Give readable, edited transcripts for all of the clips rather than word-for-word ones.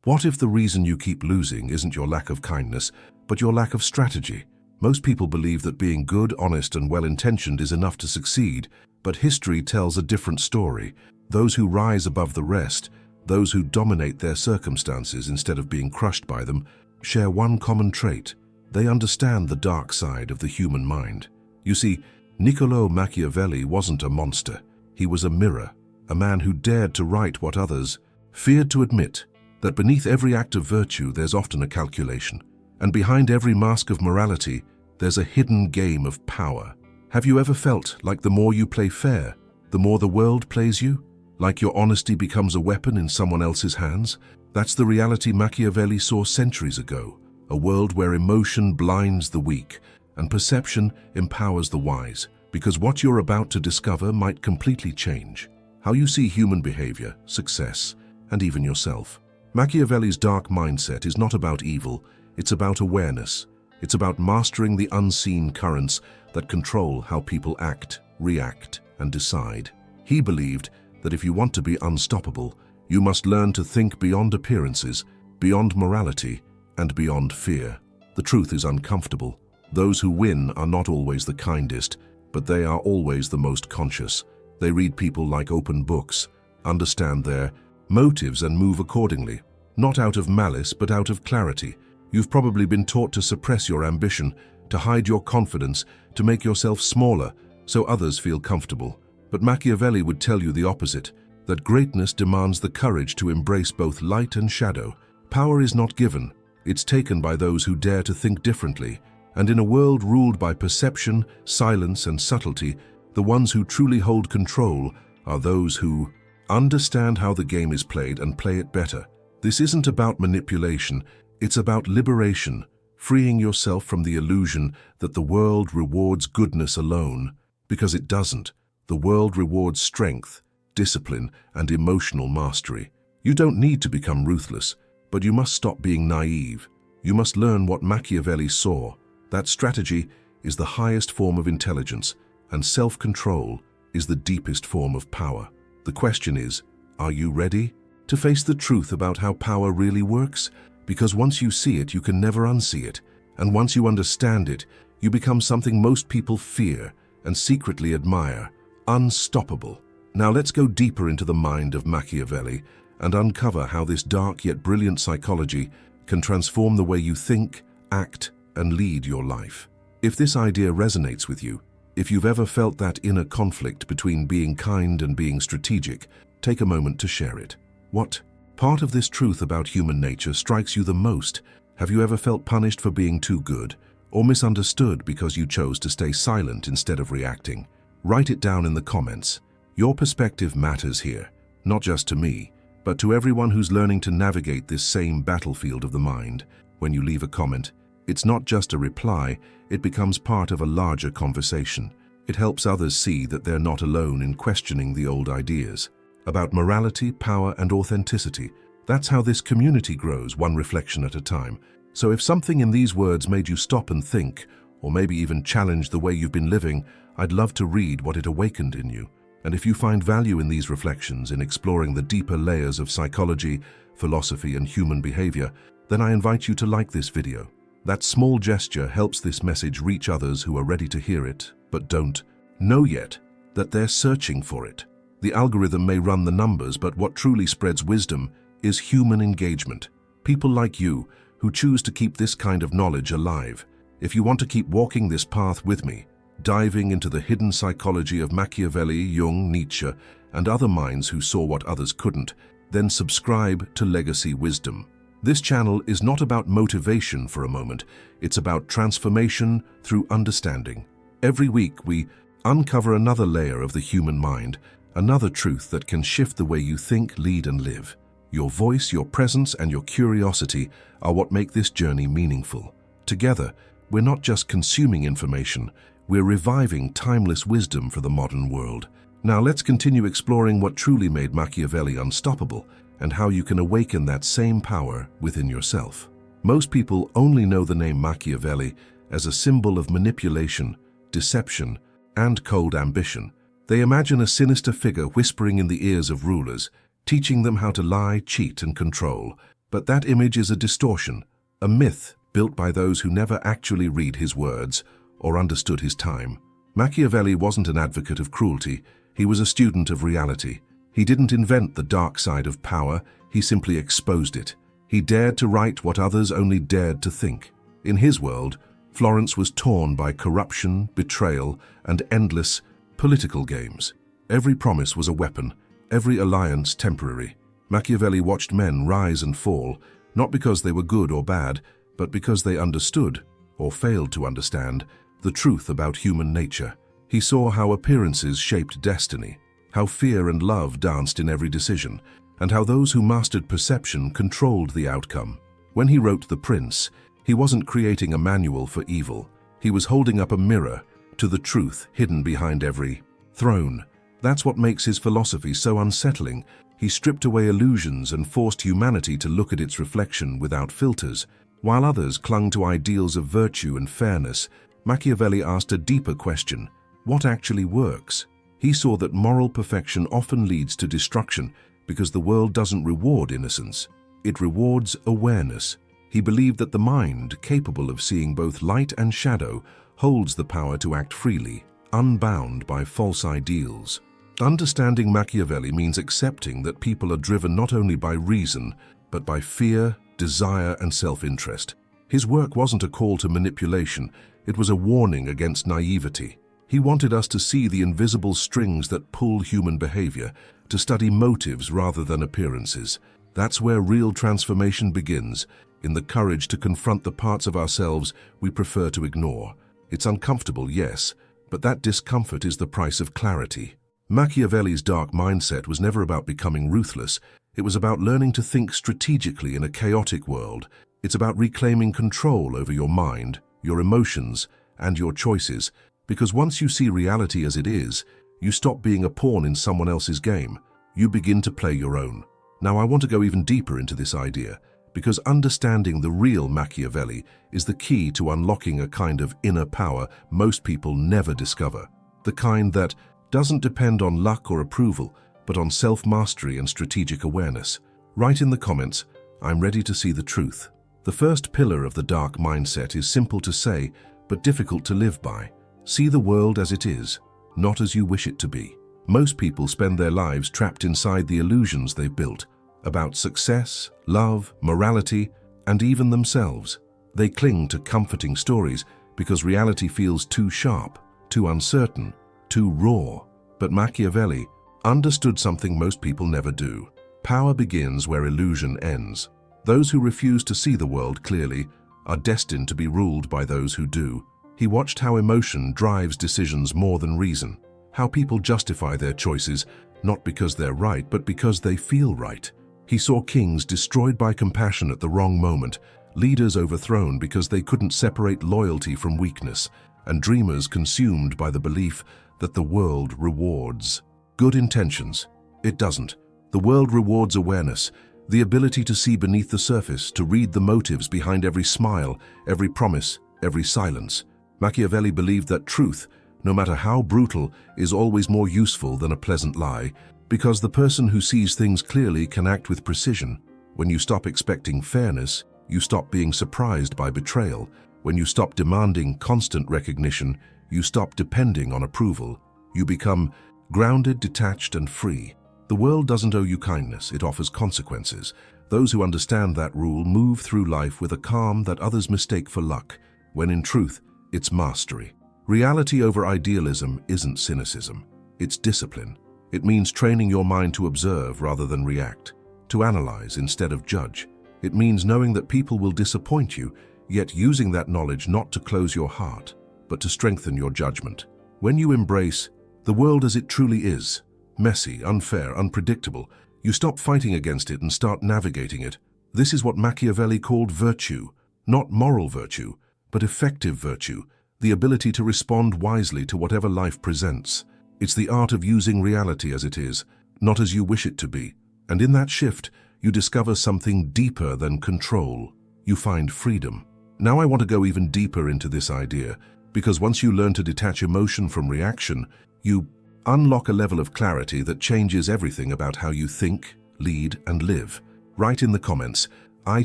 What if the reason you keep losing isn't your lack of kindness, but your lack of strategy? Most people believe that being good, honest, and well-intentioned is enough to succeed, but history tells a different story. Those who rise above the rest, those who dominate their circumstances instead of being crushed by them, share one common trait. They understand the dark side of the human mind. You see, Niccolò Machiavelli wasn't a monster. He was a mirror, a man who dared to write what others feared to admit, that beneath every act of virtue there's often a calculation, and behind every mask of morality there's a hidden game of power. Have you ever felt like the more you play fair, the more the world plays you? Like your honesty becomes a weapon in someone else's hands? That's the reality Machiavelli saw centuries ago, a world where emotion blinds the weak and perception empowers the wise, because what you're about to discover might completely change how you see human behavior, success, and even yourself. Machiavelli's dark mindset is not about evil, it's about awareness. It's about mastering the unseen currents that control how people act, react, and decide. He believed that if you want to be unstoppable, you must learn to think beyond appearances, beyond morality, and beyond fear. The truth is uncomfortable. Those who win are not always the kindest, but they are always the most conscious. They read people like open books, understand their motives and move accordingly, not out of malice but out of clarity. You've probably been taught to suppress your ambition, to hide your confidence, to make yourself smaller so others feel comfortable. But Machiavelli would tell you the opposite, that greatness demands the courage to embrace both light and shadow. Power is not given, it's taken by those who dare to think differently. And in a world ruled by perception, silence, and subtlety, the ones who truly hold control are those who understand how the game is played and play it better. This isn't about manipulation, it's about liberation, freeing yourself from the illusion that the world rewards goodness alone, because it doesn't. The world rewards strength, discipline, and emotional mastery. You don't need to become ruthless, but you must stop being naive. You must learn what Machiavelli saw, that strategy is the highest form of intelligence, and self-control is the deepest form of power. The question is, are you ready to face the truth about how power really works? Because once you see it, you can never unsee it. And once you understand it, you become something most people fear and secretly admire: unstoppable. Now let's go deeper into the mind of Machiavelli and uncover how this dark yet brilliant psychology can transform the way you think, act, and lead your life. If this idea resonates with you, if you've ever felt that inner conflict between being kind and being strategic, take a moment to share it. What part of this truth about human nature strikes you the most? Have you ever felt punished for being too good, or misunderstood because you chose to stay silent instead of reacting? Write it down in the comments. Your perspective matters here, not just to me, but to everyone who's learning to navigate this same battlefield of the mind. When you leave a comment, it's not just a reply, it becomes part of a larger conversation. It helps others see that they're not alone in questioning the old ideas about morality, power, and authenticity. That's how this community grows, one reflection at a time. So if something in these words made you stop and think, or maybe even challenge the way you've been living, I'd love to read what it awakened in you. And if you find value in these reflections, in exploring the deeper layers of psychology, philosophy, and human behavior, then I invite you to like this video. That small gesture helps this message reach others who are ready to hear it, but don't know yet that they're searching for it. The algorithm may run the numbers, but what truly spreads wisdom is human engagement. People like you who choose to keep this kind of knowledge alive. If you want to keep walking this path with me, diving into the hidden psychology of Machiavelli, Jung, Nietzsche, and other minds who saw what others couldn't, then subscribe to Legacy Wisdom. This channel is not about motivation for a moment, it's about transformation through understanding. Every week we uncover another layer of the human mind, another truth that can shift the way you think, lead, and live. Your voice, your presence, and your curiosity are what make this journey meaningful. Together, we're not just consuming information, we're reviving timeless wisdom for the modern world. Now let's continue exploring what truly made Machiavelli unstoppable and how you can awaken that same power within yourself. Most people only know the name Machiavelli as a symbol of manipulation, deception, and cold ambition. They imagine a sinister figure whispering in the ears of rulers, teaching them how to lie, cheat, and control. But that image is a distortion, a myth built by those who never actually read his words or understood his time. Machiavelli wasn't an advocate of cruelty, he was a student of reality. He didn't invent the dark side of power, he simply exposed it. He dared to write what others only dared to think. In his world, Florence was torn by corruption, betrayal, and endless political games. Every promise was a weapon, every alliance temporary. Machiavelli watched men rise and fall, not because they were good or bad, but because they understood, or failed to understand, the truth about human nature. He saw how appearances shaped destiny, how fear and love danced in every decision, and how those who mastered perception controlled the outcome. When he wrote The Prince, he wasn't creating a manual for evil. He was holding up a mirror to the truth hidden behind every throne. That's what makes his philosophy so unsettling. He stripped away illusions and forced humanity to look at its reflection without filters. While others clung to ideals of virtue and fairness, Machiavelli asked a deeper question: what actually works? He saw that moral perfection often leads to destruction because the world doesn't reward innocence. It rewards awareness. He believed that the mind, capable of seeing both light and shadow, holds the power to act freely, unbound by false ideals. Understanding Machiavelli means accepting that people are driven not only by reason, but by fear, desire, and self-interest. His work wasn't a call to manipulation, it was a warning against naivety. He wanted us to see the invisible strings that pull human behavior, to study motives rather than appearances. That's where real transformation begins, in the courage to confront the parts of ourselves we prefer to ignore. It's uncomfortable, yes, but that discomfort is the price of clarity. Machiavelli's dark mindset was never about becoming ruthless. It was about learning to think strategically in a chaotic world. It's about reclaiming control over your mind, your emotions, and your choices, because once you see reality as it is, you stop being a pawn in someone else's game. You begin to play your own. Now, I want to go even deeper into this idea, because understanding the real Machiavelli is the key to unlocking a kind of inner power most people never discover. The kind that doesn't depend on luck or approval, but on self-mastery and strategic awareness. Write in the comments, I'm ready to see the truth. The first pillar of the dark mindset is simple to say, but difficult to live by. See the world as it is, not as you wish it to be. Most people spend their lives trapped inside the illusions they've built, about success, love, morality, and even themselves. They cling to comforting stories because reality feels too sharp, too uncertain, too raw. But Machiavelli understood something most people never do. Power begins where illusion ends. Those who refuse to see the world clearly are destined to be ruled by those who do. He watched how emotion drives decisions more than reason, how people justify their choices not because they're right, but because they feel right. He saw kings destroyed by compassion at the wrong moment, leaders overthrown because they couldn't separate loyalty from weakness, and dreamers consumed by the belief that the world rewards good intentions. It doesn't. The world rewards awareness, the ability to see beneath the surface, to read the motives behind every smile, every promise, every silence. Machiavelli believed that truth, no matter how brutal, is always more useful than a pleasant lie, because the person who sees things clearly can act with precision. When you stop expecting fairness, you stop being surprised by betrayal. When you stop demanding constant recognition, you stop depending on approval. You become grounded, detached, and free. The world doesn't owe you kindness, it offers consequences. Those who understand that rule move through life with a calm that others mistake for luck, when in truth, it's mastery. Reality over idealism isn't cynicism, it's discipline. It means training your mind to observe rather than react, to analyze instead of judge. It means knowing that people will disappoint you, yet using that knowledge not to close your heart, but to strengthen your judgment. When you embrace the world as it truly is, messy, unfair, unpredictable, you stop fighting against it and start navigating it. This is what Machiavelli called virtue, not moral virtue, but effective virtue, the ability to respond wisely to whatever life presents. It's the art of using reality as it is, not as you wish it to be. And in that shift, you discover something deeper than control. You find freedom. Now I want to go even deeper into this idea, because once you learn to detach emotion from reaction, you unlock a level of clarity that changes everything about how you think, lead, and live. Write in the comments, I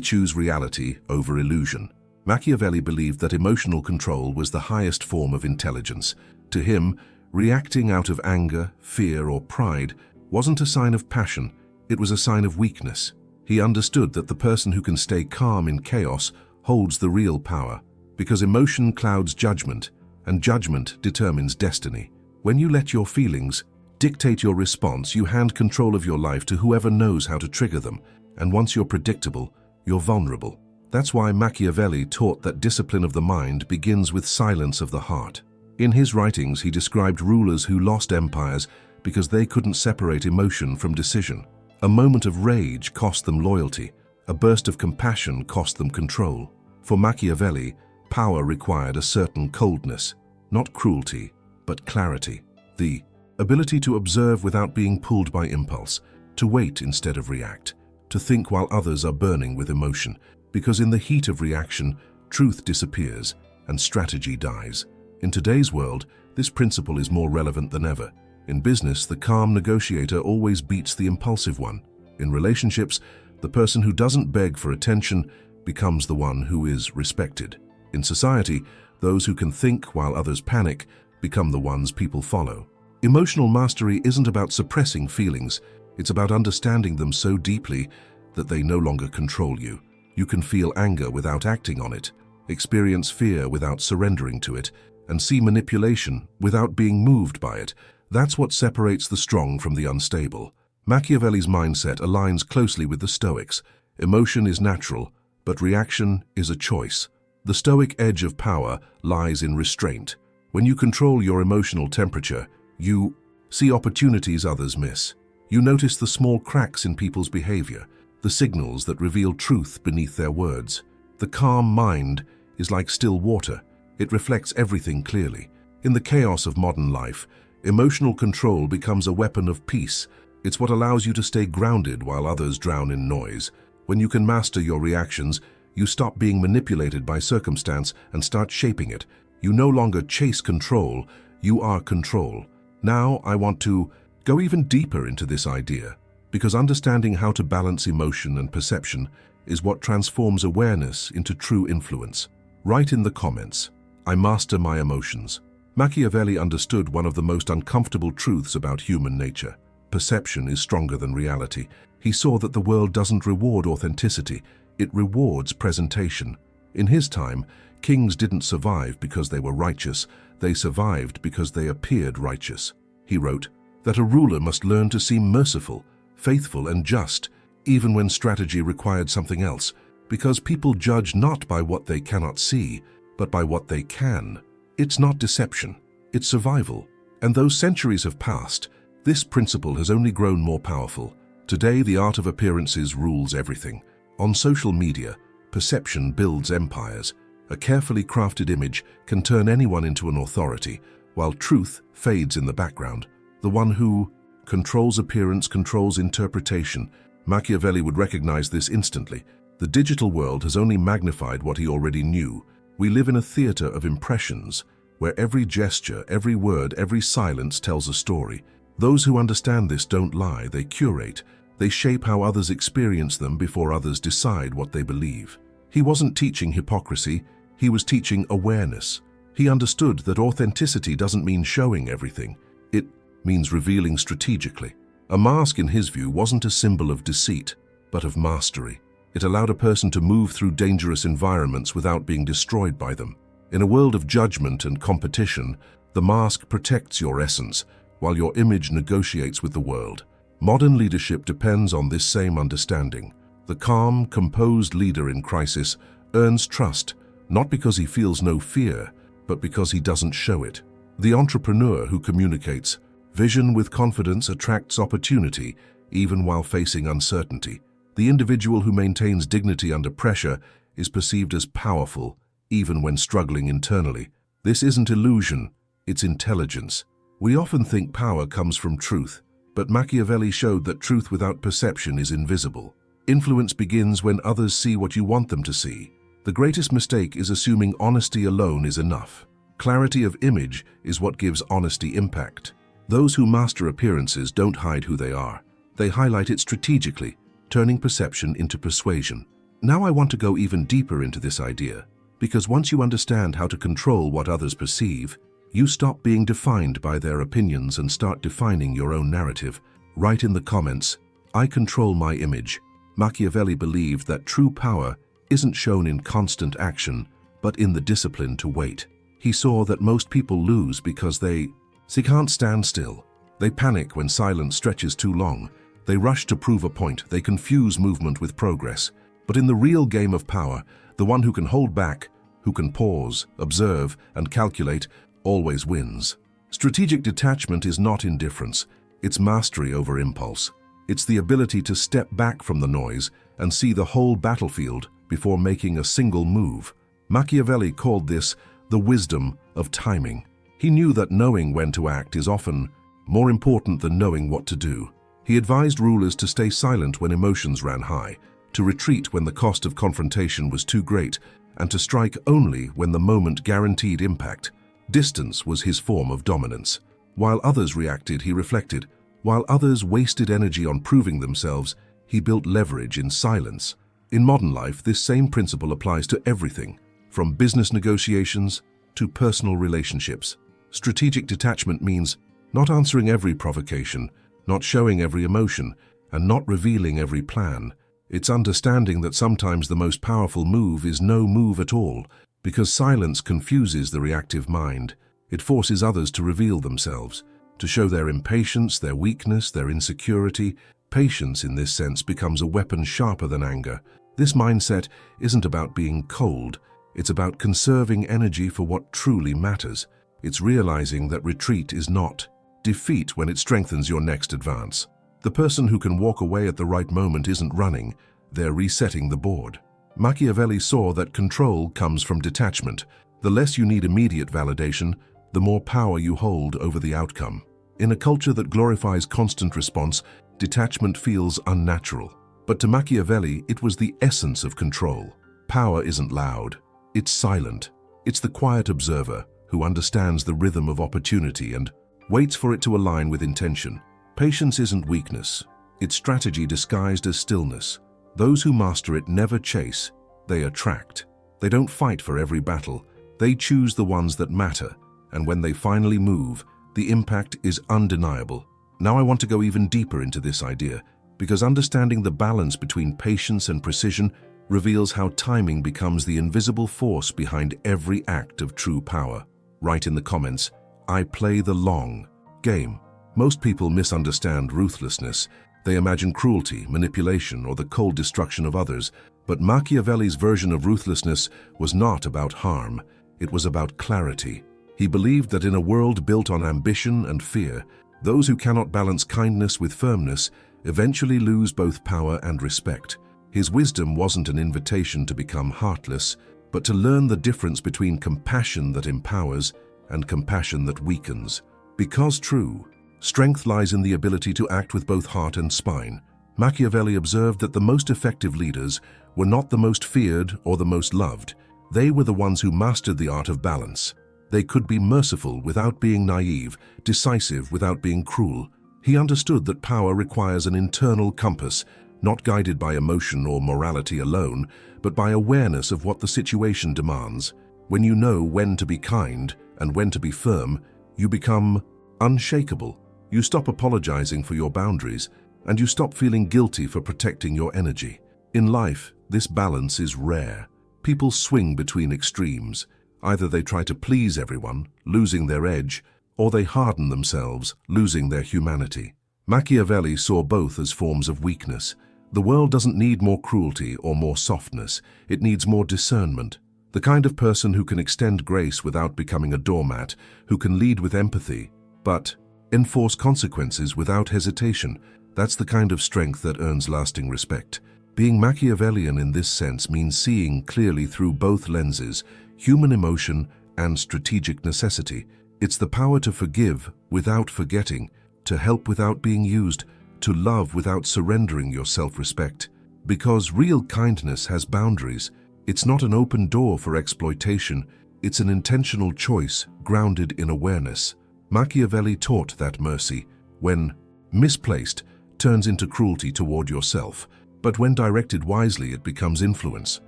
choose reality over illusion. Machiavelli believed that emotional control was the highest form of intelligence. To him, reacting out of anger, fear, or pride wasn't a sign of passion, it was a sign of weakness. He understood that the person who can stay calm in chaos holds the real power, because emotion clouds judgment, and judgment determines destiny. When you let your feelings dictate your response, you hand control of your life to whoever knows how to trigger them, and once you're predictable, you're vulnerable. That's why Machiavelli taught that discipline of the mind begins with silence of the heart. In his writings, he described rulers who lost empires because they couldn't separate emotion from decision. A moment of rage cost them loyalty. A burst of compassion cost them control. For Machiavelli, power required a certain coldness, not cruelty, but clarity. The ability to observe without being pulled by impulse, to wait instead of react, to think while others are burning with emotion, because in the heat of reaction, truth disappears and strategy dies. In today's world, this principle is more relevant than ever. In business, the calm negotiator always beats the impulsive one. In relationships, the person who doesn't beg for attention becomes the one who is respected. In society, those who can think while others panic become the ones people follow. Emotional mastery isn't about suppressing feelings, it's about understanding them so deeply that they no longer control you. You can feel anger without acting on it, experience fear without surrendering to it, and see manipulation without being moved by it. That's what separates the strong from the unstable. Machiavelli's mindset aligns closely with the Stoics. Emotion is natural, but reaction is a choice. The Stoic edge of power lies in restraint. When you control your emotional temperature, you see opportunities others miss. You notice the small cracks in people's behavior, the signals that reveal truth beneath their words. The calm mind is like still water. It reflects everything clearly. In the chaos of modern life, emotional control becomes a weapon of peace. It's what allows you to stay grounded while others drown in noise. When you can master your reactions, you stop being manipulated by circumstance and start shaping it. You no longer chase control, you are control. Now I want to go even deeper into this idea, because understanding how to balance emotion and perception is what transforms awareness into true influence. Write in the comments, I master my emotions. Machiavelli understood one of the most uncomfortable truths about human nature. Perception is stronger than reality. He saw that the world doesn't reward authenticity, it rewards presentation. In his time, kings didn't survive because they were righteous, they survived because they appeared righteous. He wrote that a ruler must learn to seem merciful, faithful, and just, even when strategy required something else, because people judge not by what they cannot see, but by what they can. It's not deception, it's survival. And though centuries have passed, this principle has only grown more powerful. Today, the art of appearances rules everything. On social media, perception builds empires. A carefully crafted image can turn anyone into an authority, while truth fades in the background. The one who controls appearance controls interpretation. Machiavelli would recognize this instantly. The digital world has only magnified what he already knew. We live in a theater of impressions, where every gesture, every word, every silence tells a story. Those who understand this don't lie, they curate. They shape how others experience them before others decide what they believe. He wasn't teaching hypocrisy, he was teaching awareness. He understood that authenticity doesn't mean showing everything. It means revealing strategically. A mask, in his view, wasn't a symbol of deceit, but of mastery. It allowed a person to move through dangerous environments without being destroyed by them. In a world of judgment and competition, the mask protects your essence, while your image negotiates with the world. Modern leadership depends on this same understanding. The calm, composed leader in crisis earns trust, not because he feels no fear, but because he doesn't show it. The entrepreneur who communicates vision with confidence attracts opportunity, even while facing uncertainty. The individual who maintains dignity under pressure is perceived as powerful, even when struggling internally. This isn't illusion, it's intelligence. We often think power comes from truth, but Machiavelli showed that truth without perception is invisible. Influence begins when others see what you want them to see. The greatest mistake is assuming honesty alone is enough. Clarity of image is what gives honesty impact. Those who master appearances don't hide who they are. They highlight it strategically, turning perception into persuasion. Now I want to go even deeper into this idea, because once you understand how to control what others perceive, you stop being defined by their opinions and start defining your own narrative. Write in the comments, "I control my image." Machiavelli believed that true power isn't shown in constant action, but in the discipline to wait. He saw that most people lose because they can't stand still. They panic when silence stretches too long. They rush to prove a point. They confuse movement with progress. But in the real game of power, the one who can hold back, who can pause, observe, and calculate, always wins. Strategic detachment is not indifference. It's mastery over impulse. It's the ability to step back from the noise and see the whole battlefield before making a single move. Machiavelli called this the wisdom of timing. He knew that knowing when to act is often more important than knowing what to do. He advised rulers to stay silent when emotions ran high, to retreat when the cost of confrontation was too great, and to strike only when the moment guaranteed impact. Distance was his form of dominance. While others reacted, he reflected. While others wasted energy on proving themselves, he built leverage in silence. In modern life, this same principle applies to everything, from business negotiations to personal relationships. Strategic detachment means not answering every provocation, not showing every emotion, and not revealing every plan. It's understanding that sometimes the most powerful move is no move at all, because silence confuses the reactive mind. It forces others to reveal themselves, to show their impatience, their weakness, their insecurity. Patience, in this sense, becomes a weapon sharper than anger. This mindset isn't about being cold. It's about conserving energy for what truly matters. It's realizing that retreat is not defeat when it strengthens your next advance. The person who can walk away at the right moment isn't running, they're resetting the board. Machiavelli saw that control comes from detachment. The less you need immediate validation, the more power you hold over the outcome. In a culture that glorifies constant response, detachment feels unnatural. But to Machiavelli, it was the essence of control. Power isn't loud, it's silent. It's the quiet observer who understands the rhythm of opportunity and waits for it to align with intention. Patience isn't weakness, it's strategy disguised as stillness. Those who master it never chase, they attract. They don't fight for every battle, they choose the ones that matter, and when they finally move, the impact is undeniable. Now I want to go even deeper into this idea, because understanding the balance between patience and precision reveals how timing becomes the invisible force behind every act of true power. Write in the comments, "I play the long game." Most people misunderstand ruthlessness. They imagine cruelty, manipulation, or the cold destruction of others. But Machiavelli's version of ruthlessness was not about harm. It was about clarity. He believed that in a world built on ambition and fear, those who cannot balance kindness with firmness eventually lose both power and respect. His wisdom wasn't an invitation to become heartless, but to learn the difference between compassion that empowers and compassion that weakens. Because true strength lies in the ability to act with both heart and spine. Machiavelli observed that the most effective leaders were not the most feared or the most loved. They were the ones who mastered the art of balance. They could be merciful without being naive, decisive without being cruel. He understood that power requires an internal compass, not guided by emotion or morality alone, but by awareness of what the situation demands. When you know when to be kind and when to be firm, you become unshakable. You stop apologizing for your boundaries, and you stop feeling guilty for protecting your energy. In life, this balance is rare. People swing between extremes. Either they try to please everyone, losing their edge, or they harden themselves, losing their humanity. Machiavelli saw both as forms of weakness. The world doesn't need more cruelty or more softness. It needs more discernment. The kind of person who can extend grace without becoming a doormat, who can lead with empathy, but enforce consequences without hesitation. That's the kind of strength that earns lasting respect. Being Machiavellian in this sense means seeing clearly through both lenses, human emotion and strategic necessity. It's the power to forgive without forgetting, to help without being used, to love without surrendering your self-respect. Because real kindness has boundaries. It's not an open door for exploitation. It's an intentional choice grounded in awareness. Machiavelli taught that mercy, when misplaced, turns into cruelty toward yourself. But when directed wisely, it becomes influence.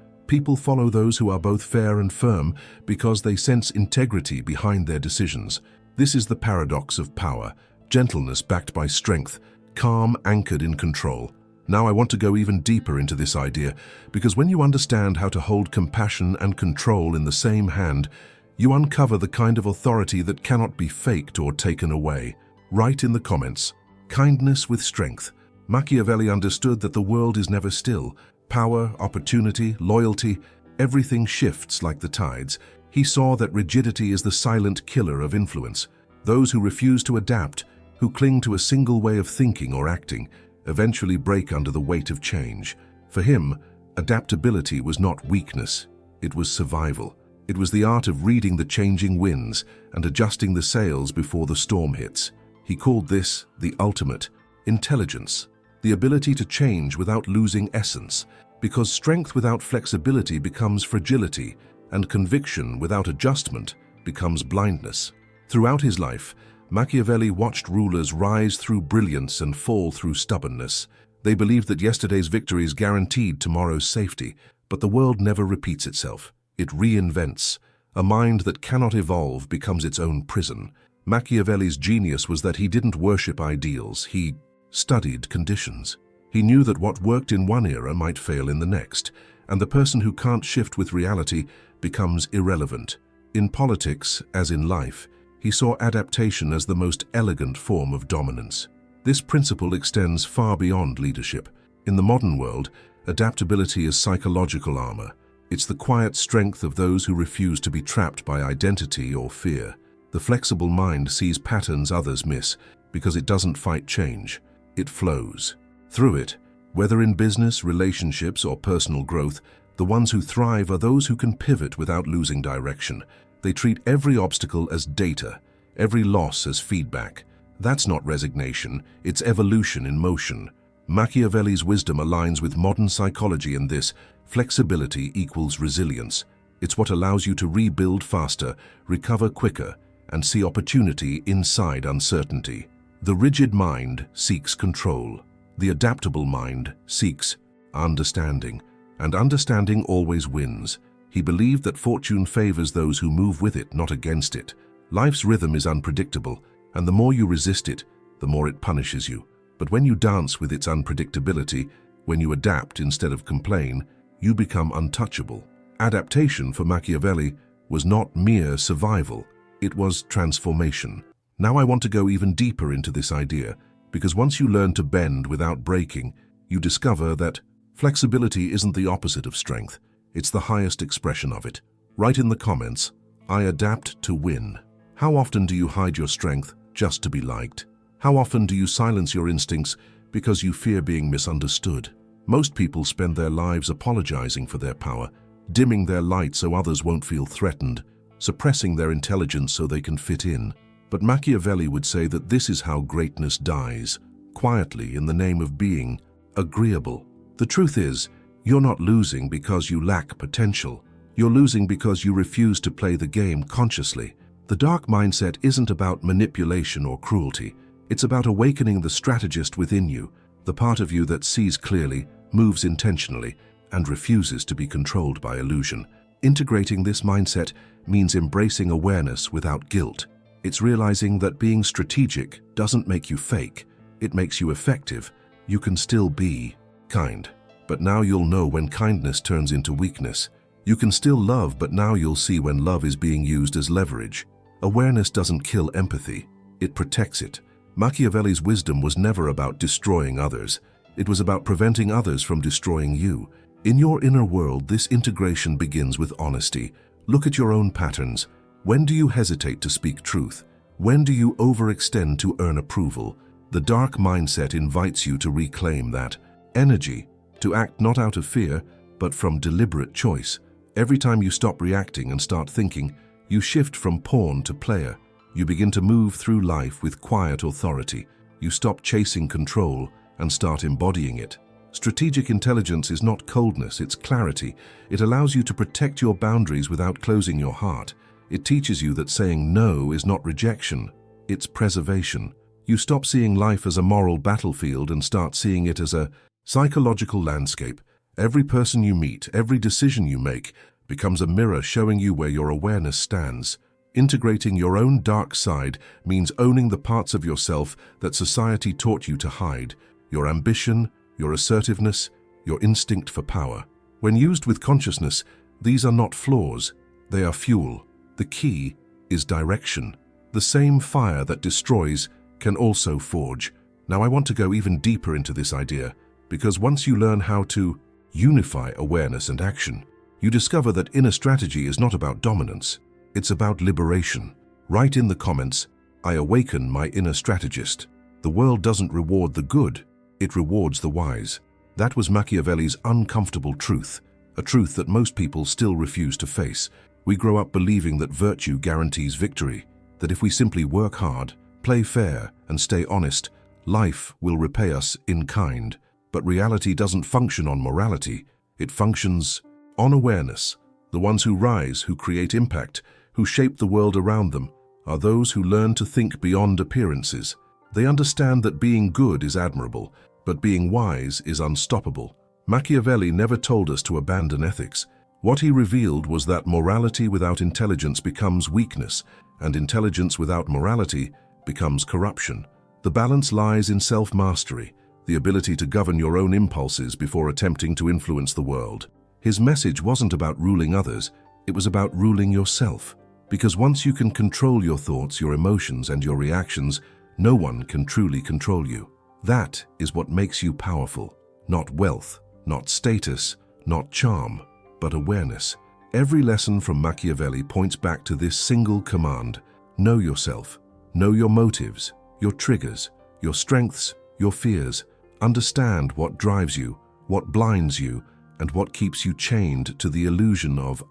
People follow those who are both fair and firm because they sense integrity behind their decisions. This is the paradox of power: gentleness backed by strength, calm anchored in control. Now I want to go even deeper into this idea, because when you understand how to hold compassion and control in the same hand, you uncover the kind of authority that cannot be faked or taken away. Write in the comments, kindness with strength. Machiavelli understood that the world is never still. Power, opportunity, loyalty, everything shifts like the tides. He saw that rigidity is the silent killer of influence. Those who refuse to adapt, who cling to a single way of thinking or acting, eventually break under the weight of change. For him, adaptability was not weakness, it was survival. It was the art of reading the changing winds and adjusting the sails before the storm hits. He called this the ultimate intelligence, the ability to change without losing essence, because strength without flexibility becomes fragility, and conviction without adjustment becomes blindness. Throughout his life, Machiavelli watched rulers rise through brilliance and fall through stubbornness. They believed that yesterday's victories guaranteed tomorrow's safety, but the world never repeats itself. It reinvents. A mind that cannot evolve becomes its own prison. Machiavelli's genius was that he didn't worship ideals, he studied conditions. He knew that what worked in one era might fail in the next, and the person who can't shift with reality becomes irrelevant. In politics, as in life, he saw adaptation as the most elegant form of dominance. This principle extends far beyond leadership. In the modern world, adaptability is psychological armor. It's the quiet strength of those who refuse to be trapped by identity or fear. The flexible mind sees patterns others miss because it doesn't fight change. It flows. Through it, whether in business, relationships, or personal growth, the ones who thrive are those who can pivot without losing direction. They treat every obstacle as data, every loss as feedback. That's not resignation, it's evolution in motion. Machiavelli's wisdom aligns with modern psychology in this: flexibility equals resilience. It's what allows you to rebuild faster, recover quicker, and see opportunity inside uncertainty. The rigid mind seeks control. The adaptable mind seeks understanding, and understanding always wins. He believed that fortune favors those who move with it, not against it. Life's rhythm is unpredictable, and the more you resist it, the more it punishes you. But when you dance with its unpredictability, when you adapt instead of complain, you become untouchable. Adaptation for Machiavelli was not mere survival, it was transformation. Now I want to go even deeper into this idea, because once you learn to bend without breaking, you discover that flexibility isn't the opposite of strength. It's the highest expression of it. Write in the comments, I adapt to win. How often do you hide your strength just to be liked? How often do you silence your instincts because you fear being misunderstood? Most people spend their lives apologizing for their power, dimming their light so others won't feel threatened, suppressing their intelligence so they can fit in. But Machiavelli would say that this is how greatness dies, quietly in the name of being agreeable. The truth is, you're not losing because you lack potential. You're losing because you refuse to play the game consciously. The dark mindset isn't about manipulation or cruelty. It's about awakening the strategist within you, the part of you that sees clearly, moves intentionally, and refuses to be controlled by illusion. Integrating this mindset means embracing awareness without guilt. It's realizing that being strategic doesn't make you fake. It makes you effective. You can still be kind. But now you'll know when kindness turns into weakness. You can still love, but now you'll see when love is being used as leverage. Awareness doesn't kill empathy, it protects it. Machiavelli's wisdom was never about destroying others. It was about preventing others from destroying you. In your inner world, this integration begins with honesty. Look at your own patterns. When do you hesitate to speak truth? When do you overextend to earn approval? The dark mindset invites you to reclaim that energy, to act not out of fear, but from deliberate choice. Every time you stop reacting and start thinking, you shift from pawn to player. You begin to move through life with quiet authority. You stop chasing control and start embodying it. Strategic intelligence is not coldness, it's clarity. It allows you to protect your boundaries without closing your heart. It teaches you that saying no is not rejection, it's preservation. You stop seeing life as a moral battlefield and start seeing it as a Psychological landscape. Every person you meet, every decision you make, becomes a mirror showing you where your awareness stands. Integrating your own dark side means owning the parts of yourself that society taught you to hide. Your ambition, your assertiveness, your instinct for power. When used with consciousness, these are not flaws, they are fuel. The key is direction. The same fire that destroys can also forge. Now I want to go even deeper into this idea, because once you learn how to unify awareness and action, you discover that inner strategy is not about dominance, it's about liberation. Write in the comments, I awaken my inner strategist. The world doesn't reward the good, it rewards the wise. That was Machiavelli's uncomfortable truth, a truth that most people still refuse to face. We grow up believing that virtue guarantees victory, that if we simply work hard, play fair, and stay honest, life will repay us in kind. But reality doesn't function on morality, it functions on awareness. The ones who rise, who create impact, who shape the world around them, are those who learn to think beyond appearances. They understand that being good is admirable, but being wise is unstoppable. Machiavelli never told us to abandon ethics. What he revealed was that morality without intelligence becomes weakness, and intelligence without morality becomes corruption. The balance lies in self-mastery, the ability to govern your own impulses before attempting to influence the world. His message wasn't about ruling others, it was about ruling yourself. Because once you can control your thoughts, your emotions, and your reactions, no one can truly control you. That is what makes you powerful. Not wealth, not status, not charm, but awareness. Every lesson from Machiavelli points back to this single command: know yourself. Know your motives, your triggers, your strengths, your fears. Understand what drives you, what blinds you, and what keeps you chained to the illusion of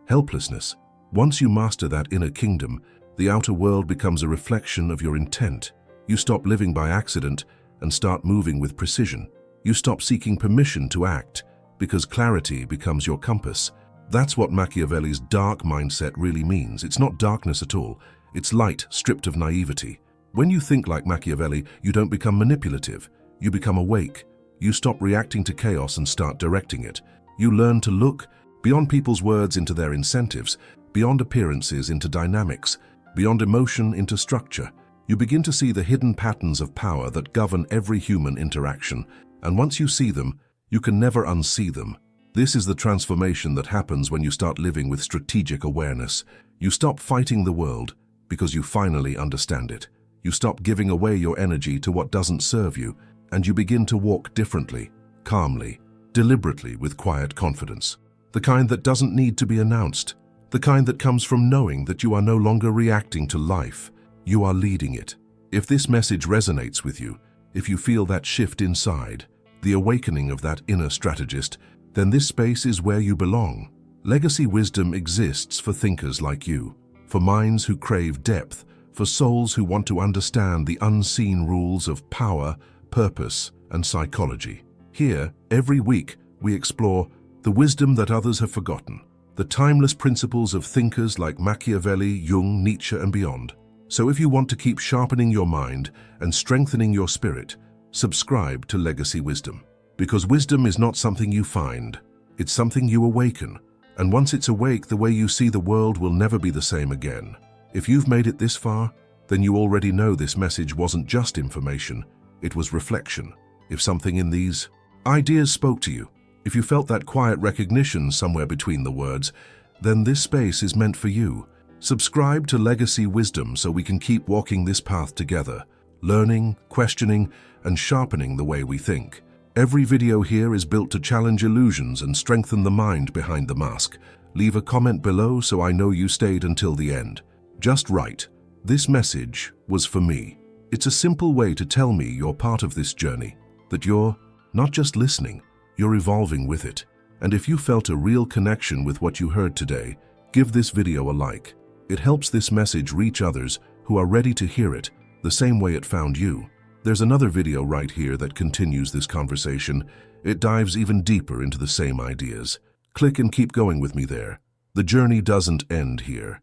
helplessness. Once you master that inner kingdom, the outer world becomes a reflection of your intent. You stop living by accident and start moving with precision. You stop seeking permission to act, because clarity becomes your compass. That's what Machiavelli's dark mindset really means. It's not darkness at all. It's light stripped of naivety. When you think like Machiavelli, you don't become manipulative. You become awake. You stop reacting to chaos and start directing it. You learn to look beyond people's words into their incentives, beyond appearances into dynamics, beyond emotion into structure. You begin to see the hidden patterns of power that govern every human interaction, and once you see them, you can never unsee them. This is the transformation that happens when you start living with strategic awareness. You stop fighting the world because you finally understand it. You stop giving away your energy to what doesn't serve you, and you begin to walk differently, calmly, deliberately, with quiet confidence. The kind that doesn't need to be announced. The kind that comes from knowing that you are no longer reacting to life. You are leading it. If this message resonates with you, if you feel that shift inside, the awakening of that inner strategist, then this space is where you belong. Legacy wisdom exists for thinkers like you, for minds who crave depth, for souls who want to understand the unseen rules of power, purpose, and psychology. Here, every week, we explore the wisdom that others have forgotten, the timeless principles of thinkers like Machiavelli, Jung, Nietzsche, and beyond. So if you want to keep sharpening your mind and strengthening your spirit, subscribe to Legacy Wisdom. Because wisdom is not something you find, it's something you awaken. And once it's awake, the way you see the world will never be the same again. If you've made it this far, then you already know this message wasn't just information, it was reflection. If something in these ideas spoke to you, if you felt that quiet recognition somewhere between the words, then this space is meant for you. Subscribe to Legacy Wisdom so we can keep walking this path together, learning, questioning, and sharpening the way we think. Every video here is built to challenge illusions and strengthen the mind behind the mask. Leave a comment below so I know you stayed until the end. Just write, "This message was for me." It's a simple way to tell me you're part of this journey, that you're not just listening, you're evolving with it. And if you felt a real connection with what you heard today, give this video a like. It helps this message reach others who are ready to hear it the same way it found you. There's another video right here that continues this conversation. It dives even deeper into the same ideas. Click and keep going with me there. The journey doesn't end here.